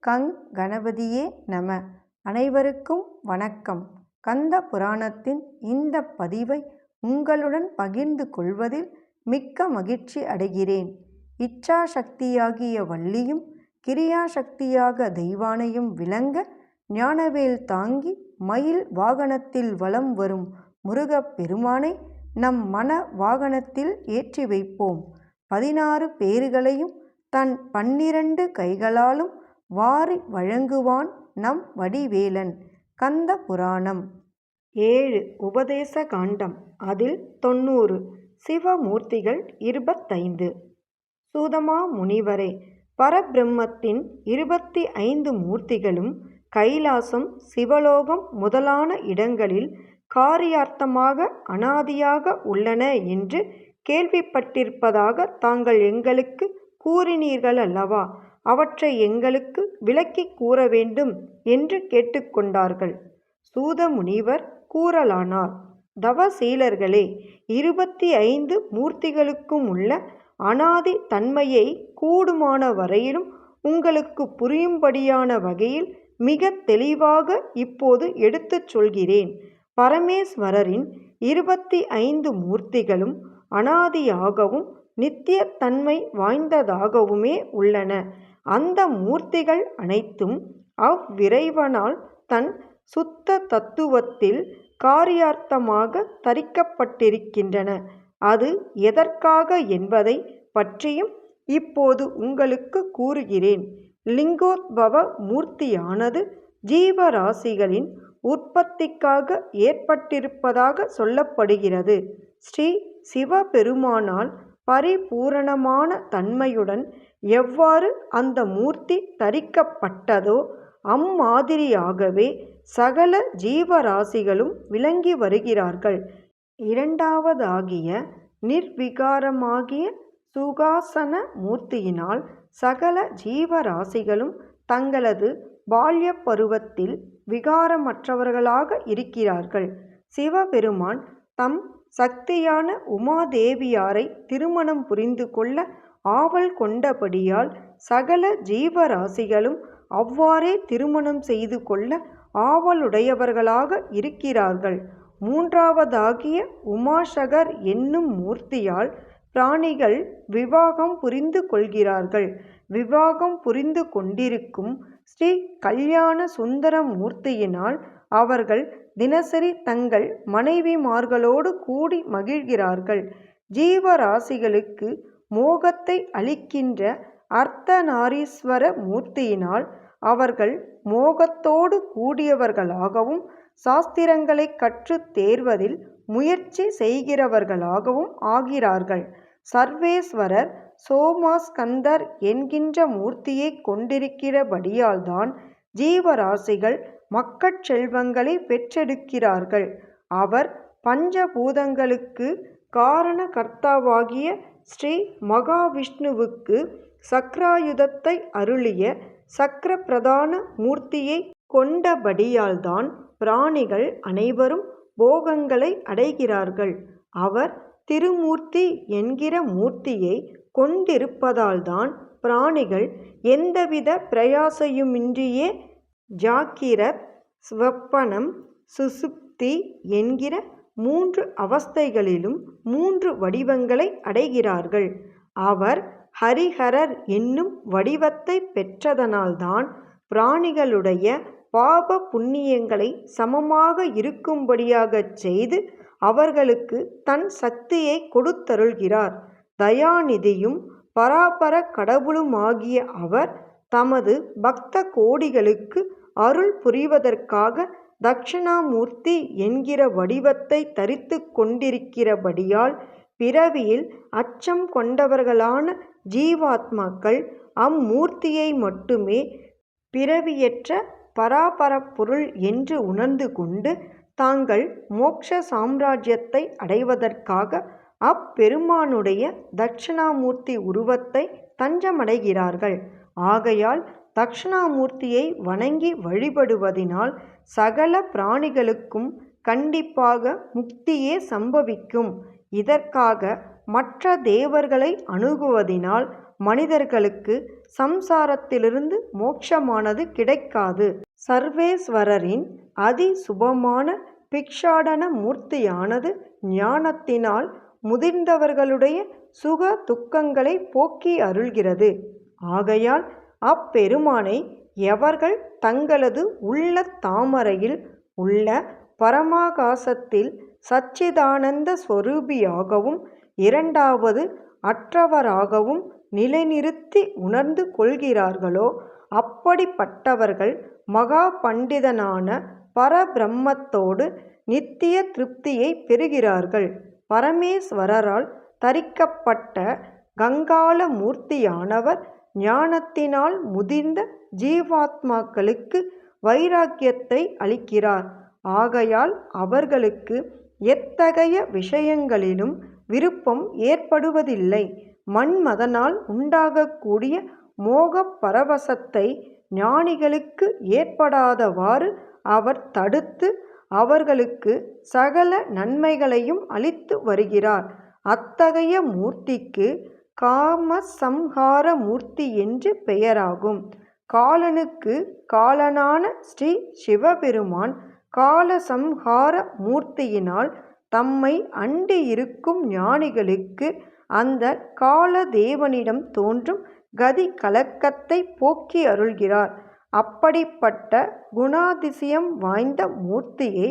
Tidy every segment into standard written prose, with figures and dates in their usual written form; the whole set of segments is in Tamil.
கங் கணபதியே நம. அனைவருக்கும் வணக்கம். கந்த புராணத்தின் இந்த பதிவை உங்களுடன் பகிர்ந்து கொள்வதில் மிக்க மகிழ்ச்சி அடைகிறேன். இச்சா சக்தியாகிய வள்ளியும் கிரியா சக்தியாக தெய்வானையும் விளங்க ஞானவேல் தாங்கி மயில் வாகனத்தில் வலம் வரும் முருகப் பெருமானை நம் மன வாகனத்தில் ஏற்றி வைப்போம். 16 பேறுகளையும் தன் 12 கைகளாலும் வாரி வழங்குவான் நம் வடிவேலன். கந்த புராணம் 7 உபதேச காண்டம். அதில் 90 சிவமூர்த்திகள் 25. சூதமா முனிவரே, பரபிரம்மத்தின் 25 மூர்த்திகளும் கைலாசம் சிவலோகம் முதலான இடங்களில் காரியார்த்தமாக அனாதியாக உள்ளன என்று கேள்விப்பட்டிருப்பதாக தாங்கள் எங்களுக்கு கூறினீர்கள் அல்லவா? அவற்றை எங்களுக்கு விளக்கிக் கூற வேண்டும் என்று கேட்டுக்கொண்டார்கள். சூத முனிவர் கூறலானார். தவசீலர்களே, 25 மூர்த்திகளுக்கும் உள்ள அனாதி தன்மையை கூடுமான வரையிலும் உங்களுக்கு புரியும்படியான வகையில் மிக தெளிவாக இப்போது எடுத்துச் சொல்கிறேன். பரமேஸ்வரரின் 25 மூர்த்திகளும் அனாதியாகவும் நித்தியத்தன்மை வாய்ந்ததாகவுமே உள்ளன. அந்த மூர்த்திகள் அனைத்தும் அவ்விறைவனால் தன் சுத்த தத்துவத்தில் காரியார்த்தமாக தரிக்கப்பட்டிருக்கின்றன. அது எதற்காக என்பதை பற்றியும் இப்போது உங்களுக்கு கூறுகிறேன். லிங்கோத்பவ மூர்த்தியானது ஜீவராசிகளின் உற்பத்திக்காக ஏற்பட்டிருப்பதாக சொல்லப்படுகிறது. ஸ்ரீ சிவபெருமானால் பரிபூரணமான தன்மையுடன் எவ்வாறு அந்த மூர்த்தி தரிக்கப்பட்டதோ அம்மாதிரியாகவே சகல ஜீவராசிகளும் விளங்கி வருகிறார்கள். இரண்டாவதாகிய நிர்விகாரமாகிய சுகாசன மூர்த்தியினால் சகல ஜீவராசிகளும் தங்களது பால்ய பருவத்தில் விகாரமற்றவர்களாக இருக்கிறார்கள். சிவபெருமான் தம் சக்தியான உமாதேவியாரை திருமணம் புரிந்து கொள்ள ஆவல் கொண்டபடியால் சகல ஜீவராசிகளும் அவ்வாறே திருமணம் செய்து கொள்ள ஆவலுடையவர்களாக இருக்கிறார்கள். மூன்றாவதாகிய உமாசகர் என்னும் மூர்த்தியால் பிராணிகள் விவாகம் புரிந்து கொள்கிறார்கள். விவாகம் புரிந்து கொண்டிருக்கும் ஸ்ரீ கல்யாண சுந்தர மூர்த்தியினால் அவர்கள் தினசரி தங்கள் மனைவிமார்களோடு கூடி மகிழ்கிறார்கள். ஜீவராசிகளுக்கு மோகத்தை அளிக்கின்ற அர்த்தநாரீஸ்வர மூர்த்தியினால் அவர்கள் மோகத்தோடு கூடியவர்களாகவும் சாஸ்திரங்களை கற்றுத் தேர்வதில் முயற்சி செய்கிறவர்களாகவும் ஆகிறார்கள். சர்வேஸ்வரர் சோமாஸ்கந்தர் என்கின்ற மூர்த்தியை கொண்டிருக்கிறபடியால்தான் ஜீவராசிகள் மக்கட் செல்வங்களை பெற்றெடுக்கிறார்கள். அவர் பஞ்சபூதங்களுக்கு காரணகர்த்தாவாகிய ஸ்ரீ மகாவிஷ்ணுவுக்கு சக்ராயுதத்தை அருளிய சக்கர பிரதான மூர்த்தியை கொண்டபடியால்தான் பிராணிகள் அனைவரும் போகங்களை அடைகிறார்கள். அவர் திருமூர்த்தி என்கிற மூர்த்தியை கொண்டிருப்பதால்தான் பிராணிகள் எந்தவித பிரயாசையுமின்றியே ஜாக்கிரத், ஸ்வப்பனம், சுசுப்தி என்கிற 3 அவஸ்தைகளிலும் 3 வடிவங்களை அடைகிறார்கள். அவர் ஹரிஹரர் என்னும் வடிவத்தை பெற்றதனால்தான் பிராணிகளுடைய பாப புண்ணியங்களை சமமாக இருக்கும்படியாகச் செய்து அவர்களுக்கு தன் சக்தியை கொடுத்தருள்கிறார். தயாநிதியும் பராபர கடவுளுமாகிய அவர் தமது பக்த கோடிகளுக்கு அருள் புரிவதற்காக தட்சிணாமூர்த்தி என்கிற வடிவத்தை தரித்து கொண்டிருக்கிறபடியால் பிறவியில் அச்சம் கொண்டவர்களான ஜீவாத்மாக்கள் அம்மூர்த்தியை மட்டுமே பிறவியற்ற பராபரப்பொருள் என்று உணர்ந்து கொண்டு தாங்கள் மோட்ச சாம்ராஜ்யத்தை அடைவதற்காக அப்பெருமானுடைய தட்சிணாமூர்த்தி உருவத்தை தஞ்சமடைகிறார்கள். ஆகையால் தட்சிணாமூர்த்தியை வணங்கி வழிபடுவதினால் சகல பிராணிகளுக்கும் கண்டிப்பாக முக்தியே சம்பவிக்கும். இதற்காக மற்ற தேவர்களை அணுகுவதினால் மனிதர்களுக்கு சம்சாரத்திலிருந்து மோட்சமானது கிடைக்காது. சர்வேஸ்வரரின் அதி சுபமான பிக்ஷாடன மூர்த்தியானது ஞானத்தினால் முதிர்ந்தவர்களுடைய சுக துக்கங்களை போக்கி அருள்கிறது. ஆகையால் அப்பெருமானை எவர்கள் தங்களது உள்ள தாமரையில் உள்ள பரமாகாசத்தில் சச்சிதானந்த ஸ்வரூபியாகவும் இரண்டாவது அற்றவராகவும் நிலைநிறுத்தி உணர்ந்து கொள்கிறார்களோ அப்படிப்பட்டவர்கள் மகா பண்டிதனான பரபிரம்மத்தோடு நித்திய திருப்தியை பெறுகிறார்கள். பரமேஸ்வரரால் தரிக்கப்பட்ட கங்காள மூர்த்தியானவர் ஞானத்தினால் முதிர்ந்த ஜீவாத்மாக்களுக்கு வைராக்கியத்தை அளிக்கிறார். ஆகையால் அவர்களுக்கு எத்தகைய விஷயங்களிலும் விருப்பம் ஏற்படுவதில்லை. மன்மதனால் உண்டாகக்கூடிய மோகப் பரவசத்தை ஞானிகளுக்கு ஏற்படாதவாறு அவர் தடுத்து அவர்களுக்கு சகல நன்மைகளையும் அளித்து வருகிறார். அத்தகைய மூர்த்திக்கு காமசம்ஹார மூர்த்தி என்று பெயராகும். காலனுக்கு காலனான ஸ்ரீ சிவபெருமான் காலசம்ஹார மூர்த்தியினால் தம்மை அண்டி இருக்கும் ஞானிகளுக்கு அந்த காலதேவனிடம் தோன்றும் கதி கலக்கத்தை போக்கி அருள்கிறார். அப்படிப்பட்ட குணாதிசயம் வாய்ந்த மூர்த்தியை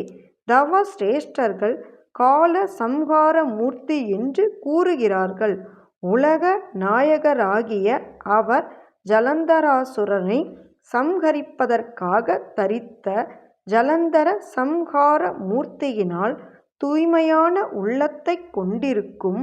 தவ சிரேஷ்டர்கள் கால சம்ஹார மூர்த்தி என்று கூறுகிறார்கள். உலக நாயகராகிய அவர் ஜலந்தராசுரனை சம்ஹரிப்பதற்காக தரித்த ஜலந்தர சம்ஹார மூர்த்தியினால் தூய்மையான உள்ளத்தை கொண்டிருக்கும்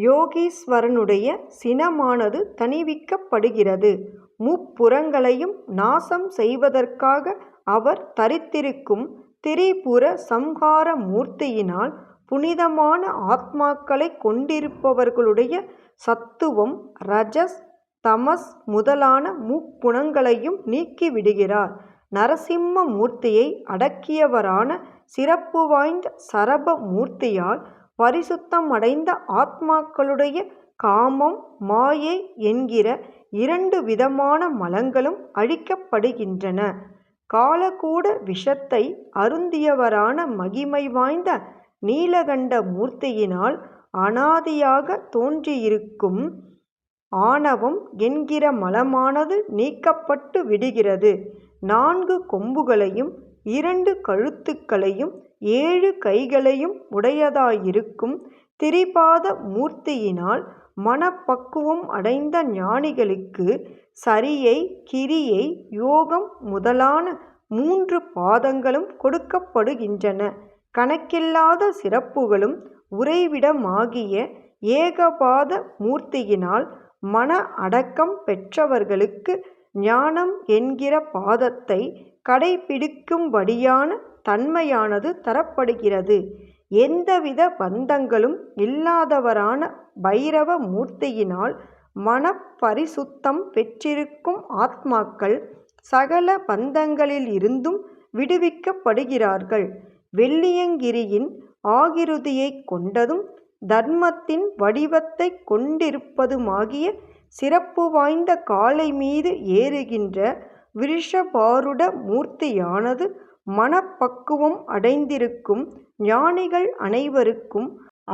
யோகீஸ்வரனுடைய சினமானது தணிவிக்கப்படுகிறது. முப்புறங்களையும் நாசம் செய்வதற்காக அவர் தரித்திருக்கும் திரிபுர சம்ஹார மூர்த்தியினால் புனிதமான ஆத்மாக்களை கொண்டிருப்பவர்களுடைய சத்துவம் ரஜஸ் தமஸ் முதலான முக்குணங்களையும் நீக்கிவிடுகிறார். நரசிம்ம மூர்த்தியை அடக்கியவரான சிறப்பு வாய்ந்த சரப மூர்த்தியால் பரிசுத்தமடைந்த ஆத்மாக்களுடைய காமம் மாயை என்கிற இரண்டு விதமான மலங்களும் அழிக்கப்படுகின்றன. காலகூட விஷத்தை அருந்தியவரான மகிமை வாய்ந்த நீலகண்ட மூர்த்தியினால் அனாதியாக தோன்றியிருக்கும் ஆணவம் என்கிற மலமானது நீக்கப்பட்டு விடுகிறது. 4 கொம்புகளையும் 2 கழுத்துக்களையும் 7 கைகளையும் உடையதாயிருக்கும் திரிபாத மூர்த்தியினால் மனப்பக்குவம் அடைந்த ஞானிகளுக்கு சரியை கிரியை யோகம் முதலான 3 பாதங்களும் கொடுக்கப்படுகின்றன. கணக்கில்லாத சிறப்புகளும் உறைவிடமாகிய ஏகபாத மூர்த்தியினால் மன அடக்கம் பெற்றவர்களுக்கு ஞானம் என்கிற பாதத்தை கடைபிடிக்கும்படியான தன்மையானது தரப்படுகிறது. எந்தவித பந்தங்களும் இல்லாதவரான பைரவ மூர்த்தியினால் மனப்பரிசுத்தம் பெற்றிருக்கும் ஆத்மாக்கள் சகல பந்தங்களில் இருந்தும் விடுவிக்கப்படுகிறார்கள். வெள்ளியங்கிரியின் ஆகிருதியை கொண்டதும் தர்மத்தின் வடிவத்தை கொண்டிருப்பதுமாகிய சிறப்பு வாய்ந்த காளை மீது ஏறுகின்ற விருஷபாருட மூர்த்தியானது மனப்பக்குவம் அடைந்திருக்கும் ஞானிகள் அனைவருக்கும்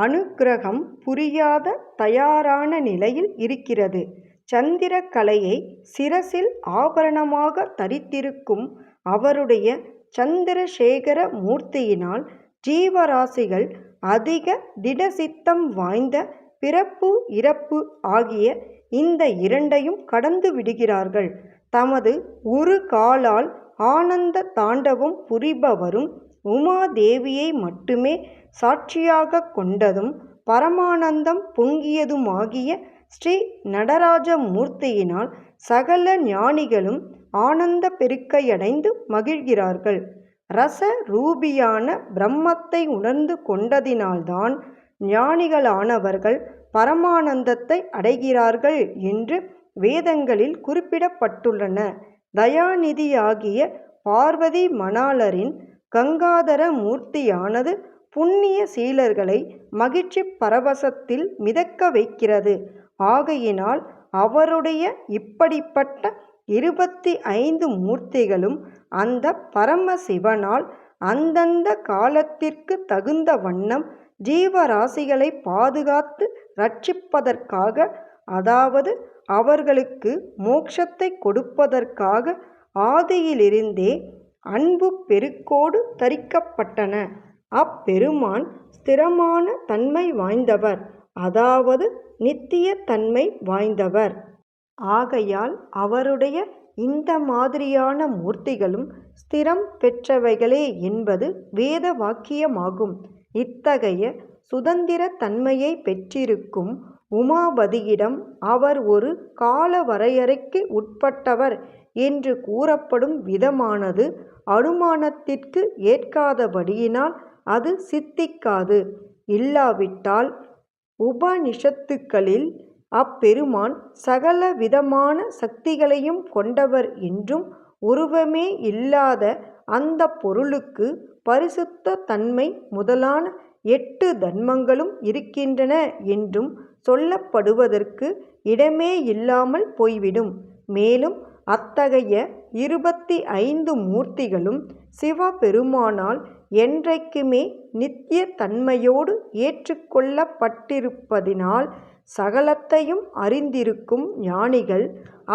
அனுக்கிரகம் புரியாத தயாரான நிலையில் இருக்கிறது. சந்திரக்கலையை சிரசில் ஆபரணமாக தரித்திருக்கும் அவருடைய சந்திரசேகர மூர்த்தியினால் ஜீவராசிகள் அதிக திடசித்தம் வாய்ந்த பிறப்பு இறப்பு ஆகிய இந்த இரண்டையும் கடந்து விடுகிறார்கள். தமது ஒரு காலால் ஆனந்த தாண்டவம் புரிபவரும் உமாதேவியை மட்டுமே சாட்சியாக கொண்டதும் பரமானந்தம் பொங்கியதுமாகிய ஸ்ரீ நடராஜ மூர்த்தியினால் சகல ஞானிகளும் ஆனந்த பெருக்கையடைந்து மகிழ்கிறார்கள். ரச ரூபியான பிரம்மத்தை உணர்ந்து கொண்டதினால்தான் ஞானிகளானவர்கள் பரமானந்தத்தை அடைகிறார்கள் என்று வேதங்களில் குறிப்பிடப்பட்டுள்ளன. தயாநிதியாகிய பார்வதி மணாளரின் கங்காதர மூர்த்தியானது புண்ணிய சீலர்களை மகிழ்ச்சி பரவசத்தில் மிதக்க வைக்கிறது. ஆகையினால் அவருடைய இப்படிப்பட்ட 25 மூர்த்திகளும் அந்த பரமசிவனால் அந்தந்த காலத்திற்கு தகுந்த வண்ணம் ஜீவராசிகளை பாதுகாத்து ரட்சிப்பதற்காக, அதாவது அவர்களுக்கு மோட்சத்தை கொடுப்பதற்காக ஆதியிலிருந்தே அன்பு பெருக்கோடு தரிக்கப்பட்டன. அப்பெருமான் ஸ்திரமான தன்மை வாய்ந்தவர், அதாவது நித்திய தன்மை வாய்ந்தவர். ஆகையால் அவருடைய இந்த மாதிரியான மூர்த்திகளும் ஸ்திரம் பெற்றவைகளே என்பது வேத வாக்கியமாகும். இத்தகைய சுதந்திர தன்மையை பெற்றிருக்கும் உமாபதியிடம் அவர் ஒரு கால வரையறைக்கு உட்பட்டவர் என்று கூறப்படும் விதமானது அனுமானத்திற்கு ஏற்காதபடியினால் அது சித்திக்காது. இல்லாவிட்டால் உபனிஷத்துக்களில் அப்பெருமான் சகல விதமான சக்திகளையும் கொண்டவர் என்றும், உருவமே இல்லாத அந்த பொருளுக்கு பரிசுத்த தன்மை முதலான 8 தன்மங்களும் இருக்கின்றன என்றும் சொல்லப்படுவதற்கு இடமே இல்லாமல் போய்விடும். மேலும் அத்தகைய 25 மூர்த்திகளும் சிவபெருமானால் என்றைக்குமே நித்திய தன்மையோடு ஏற்றுக்கொள்ளப்பட்டிருப்பதினால் சகலத்தையும் அறிந்திருக்கும் ஞானிகள்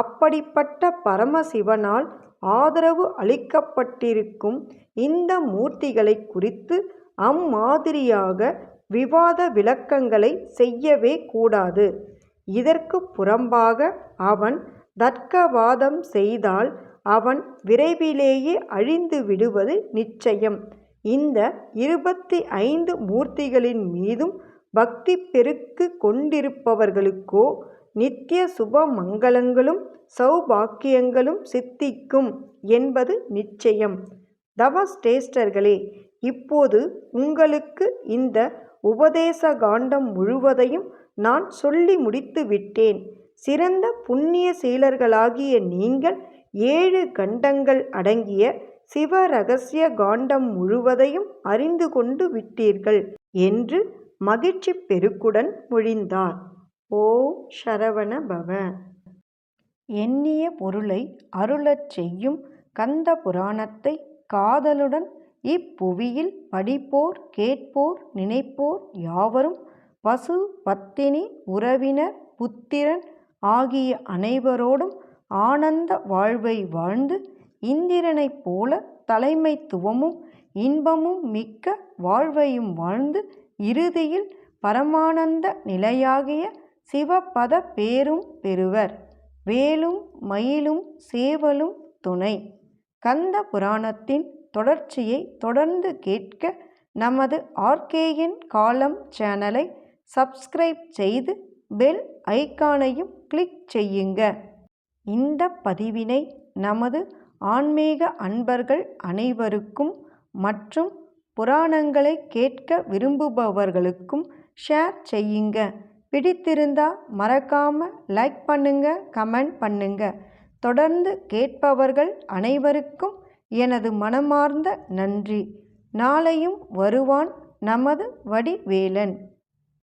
அப்படிப்பட்ட பரமசிவனால் ஆதரவு அளிக்கப்பட்டிருக்கும் இந்த மூர்த்திகளை குறித்து அம்மாதிரியாக விவாத விளக்கங்களை செய்யவே கூடாது. இதற்கு புறம்பாக அவன் தர்க்கவாதம் செய்தால் அவன் விரைவிலேயே அழிந்து விடுவது நிச்சயம். இந்த 25 மூர்த்திகளின் மீதும் பக்தி பெருக்கு கொண்டிருப்பவர்களுக்கோ நித்திய சுப மங்களங்களும் சௌபாக்கியங்களும் சித்திக்கும் என்பது நிச்சயம். தவஸ்ரேஷ்டர்களே, இப்போது உங்களுக்கு இந்த உபதேச காண்டம் முழுவதையும் நான் சொல்லி முடித்து விட்டேன். சிறந்த புண்ணிய சீலர்களாகிய நீங்கள் 7 கண்டங்கள் அடங்கிய சிவரகசிய காண்டம் முழுவதையும் அறிந்து கொண்டு விட்டீர்கள் என்று மகிழ்ச்சி பெருக்குடன் மொழிந்தார். ஓம் சரவண பவ. எண்ணிய பொருளை அருளச் செய்யும் கந்த புராணத்தை காதலுடன் இப்புவியில் படிப்போர், கேட்போர், நினைப்போர் யாவரும் பசு, பத்தினி, உறவினர், புத்திரன் ஆகிய அனைவரோடும் ஆனந்த வாழ்வை வாழ்ந்து இந்திரனைப் போல தலைமைத்துவமும் இன்பமும் மிக்க வாழ்வையும் வாழ்ந்து இறுதியில் பரமானந்த நிலையாகிய சிவபத பேரும் பெறுவர். வேலும் மயிலும் சேவலும் துணை. கந்த புராணத்தின் தொடர்ச்சியை தொடர்ந்து கேட்க நமது ஆர்கேஎன் காலம் சேனலை சப்ஸ்கிரைப் செய்து பெல் ஐகானையும் கிளிக் செய்யுங்க. இந்த பதிவினை நமது ஆன்மீக அன்பர்கள் அனைவருக்கும் மற்றும் புராணங்களை கேட்க விரும்புபவர்களுக்கும் ஷேர் செய்யுங்க. பிடித்திருந்தா மறக்காம லைக் பண்ணுங்க, கமெண்ட் பண்ணுங்க. தொடர்ந்து கேட்பவர்கள் அனைவருக்கும் எனது மனமார்ந்த நன்றி. நாளையும் வருவான் நமது வடிவேலன்.